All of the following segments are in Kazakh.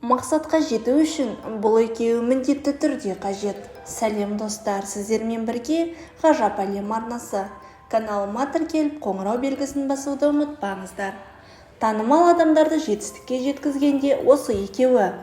Мақсатқа жету үшін бұл екеуі міндетті түрде қажет. Сәлем достар, сіздермен бірге Ғажап әлем арнасы. Каналыма тіркеліп қоңырау белгісін басуды ұмытпаңыздар. Танымал адамдарды жетістікке жеткізгенде осы екеуі.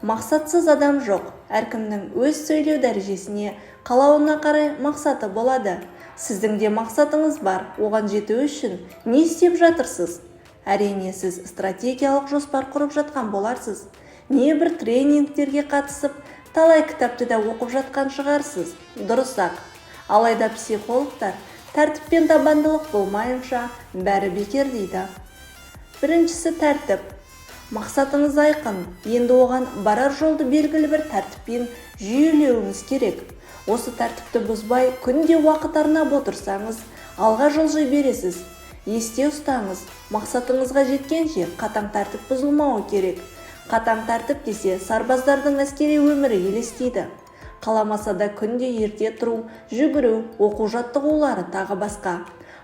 Мақсатсыз адам жоқ. Әркімнің өз сөйлеу дәрежесіне, қалауына қарай мақсаты болады. Сіздің де мақсатыңыз бар. Оған жету үшін не істеп жатырсыз? Әрине, сіз стратегиялық жоспар құрып жатқан боларсыз. Небір тренингтерге қатысып, талай кітапты да оқып жатқан шығарсыз. Дұрыс-ақ. Алайда психологтар тәртіп пен табандылық болмайынша бәрі бекер дейді. Біріншісі тәртіп. Мақсатыңыз айқын. Енді оған барар жолды белгілі бір тәртіппен жүйелеуіңіз керек. Осы тәртіпті бұзбай, күнде уақыт арнап отырсаңыз, алға жылжи бересіз. Есте ұстаңыз, мақсатыңызға жеткенше қатаң тәртіп бұзылмауы керек. Қатаң тәртіп десе, сарбаздардың әскери өмірі елестейді. Қаламаса да күнде ерте тұру, жүгіру, оқу жаттығулары тағы басқа.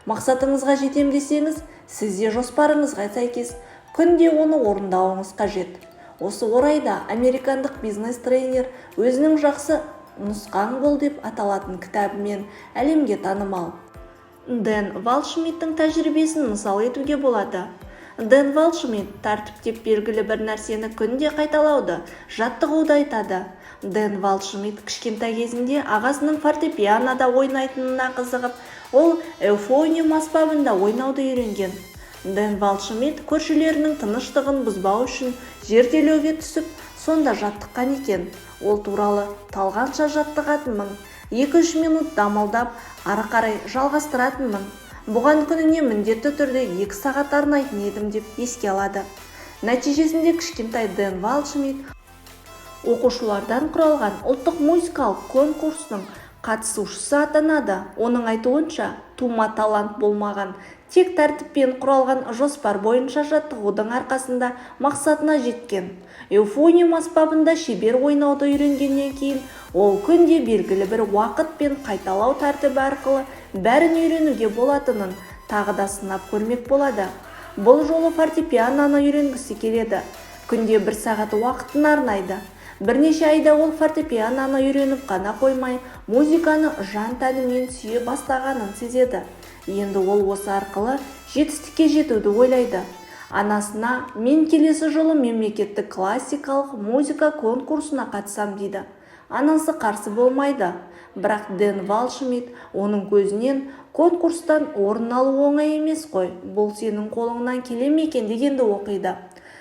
Мақсатыңызға жетем десеңіз, сізде жоспарыңызға сәйкес күнде оны орындауыңыз қажет. Осы орайда американдық бизнес-тренер өзінің жақсы нұсқаң бол деп аталатын кітабымен әлемге танымал. Дэн Валшмидттің тәжірибесін мысал етуге болады. Дэн Валшмидт тәртіп деп белгілі бір нәрсені күнде қайталауды, жаттығуды айтады. Дэн Валшмидт кішкентай кезінде ағасының фортепианода ойнайтынына қызығып, ол эуфониум аспабында ойнауды үйренген. Дэн Валшмидт көршілерінің тыныштығын бұзбау үшін зерделеуге түсіп, сонда жаттыққан екен. Ол туралы талғанша жаттығатынмын. 2-3 минут дамылдап, ары қарай жалғастыратынмын. Бұған күніне міндетті түрде 2 сағат арнайтын едім деп еске алады. Нәтижесінде кішкентай Дэн Валшмидт оқушылардан құралған ұлттық музыкалық конкурсының қатысушысы атанады. Оның айтуынша, тума талант болмаған, тек тәртіппен құралған жоспар бойынша жаттығудың арқасында мақсатына жеткен. Эуфониум аспабында шебер ойнауды үйренгеннен кейін, ол күнде белгілі бір уақыт пен қайталау тәртібі арқылы бәрін үйренуге болатынын тағы да сынап көрмек болады. Бұл жолы фортепианоны үйренгісі келеді. Күнде 1 сағат уақытын арнайды. Бірнеше айда ол фортепианоны үйреніп қана қоймай, музыканы жан тәнімен сүйе бастағанын сезеді. Енді ол осы арқылы жетістікке жетуді ойлайды. Анасына, мен келесі жылы мемлекеттік классикалық музыка конкурсына қатысам дейді. Анасы қарсы болмайды. Бірақ Дэн Валшмидт оның көзінен конкурстан орын алу оңай емес қой, бұл сенің қолыңнан келе ме екен дегенді оқиды.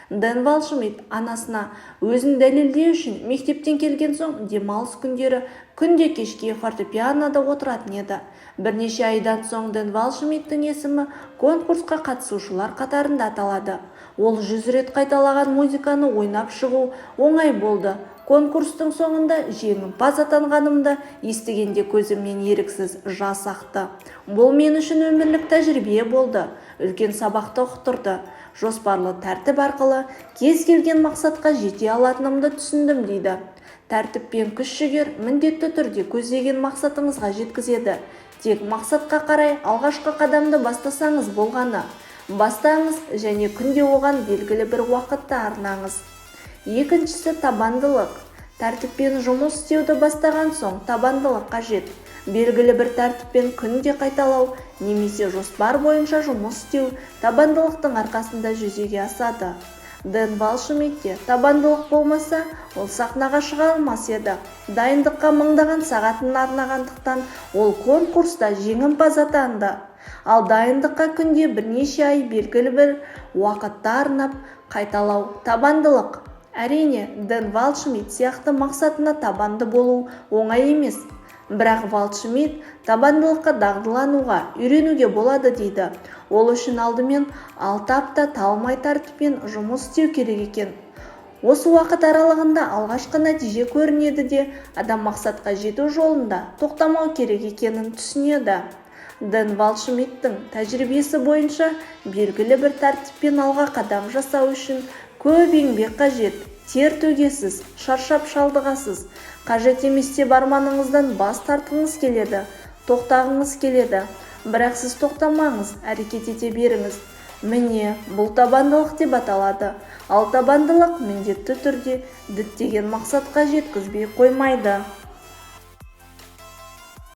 Дэн Валшмидт анасына өзін дәлелдеу үшін мектептен келген соң демалыс күндері күнде кешке фортепианода отыратын еді. Бірнеше айдан соң Дэн Валшмидттің есімі конкурсқа қатысушылар қатарында аталады. Ол 100 рет қайталаған музыканы ойнап шығу оңай болды. Конкурстың соңында жеңімпаз атанғанымды естігенде көзімнен еріксіз жас ақты. Бұл мен үшін өмірлік тәжірибе болды. Үлкен сабақты ұқтырды. Жоспарлы тәртіп арқылы кез келген мақсатқа жете алатынымды түсіндім дейді. Тәртіп пен күш-жігер міндетті түрде көздеген мақсатыңызға жеткізеді. Тек мақсатқа қарай алғашқы қадамды бастасаңыз болғаны. Бастаңыз және күнде оған белгілі бір уақытты арнаңыз. Екіншісі табандылық. Тәртіппен жұмыс істеуді бастаған соң табандылық қажет. Белгілі бір тәртіппен күнде қайталау немесе жоспар бойынша жұмыс істеу табандылықтың арқасында жүзеге асады. Дэн Валшмидтте табандылық болмаса, ол сахнаға шыға алмас еді. Дайындыққа мыңдаған сағатын арнағандықтан ол конкурста жеңімпаз атанды. Ал дайындыққа күнде бірнеше ай белгілі бір уақытта арнап қайталау табандылық. Әрине, Дэн Валшмидт сияқты мақсатына табанды болу оңай емес. Бірақ Валшмидт табандылыққа дағдылануға, үйренуге болады дейді. Ол үшін алдымен 6 апта талмай тәртіппен жұмыс істеу керек екен. Осы уақыт аралығында алғашқы нәтиже көрінеді де, адам мақсатқа жету жолында тоқтамау керек екенін түсінеді. Дэн Валшмидттің тәжірибесі бойынша белгілі бір тәртіппен алға қадам жасау үшін көп еңбек қажет. Тер төгесіз, шаршап шалдығасыз. Қажет еместе барманыңыздан бас тартқыңыз келеді, тоқтағыңыз келеді. Бірақ сіз тоқтамаңыз, әрекет ете беріңіз. Міне, бұл табандылық деп аталады. Ал табандылық міндетті түрде діттеген мақсатқа жеткізбей қоймайды.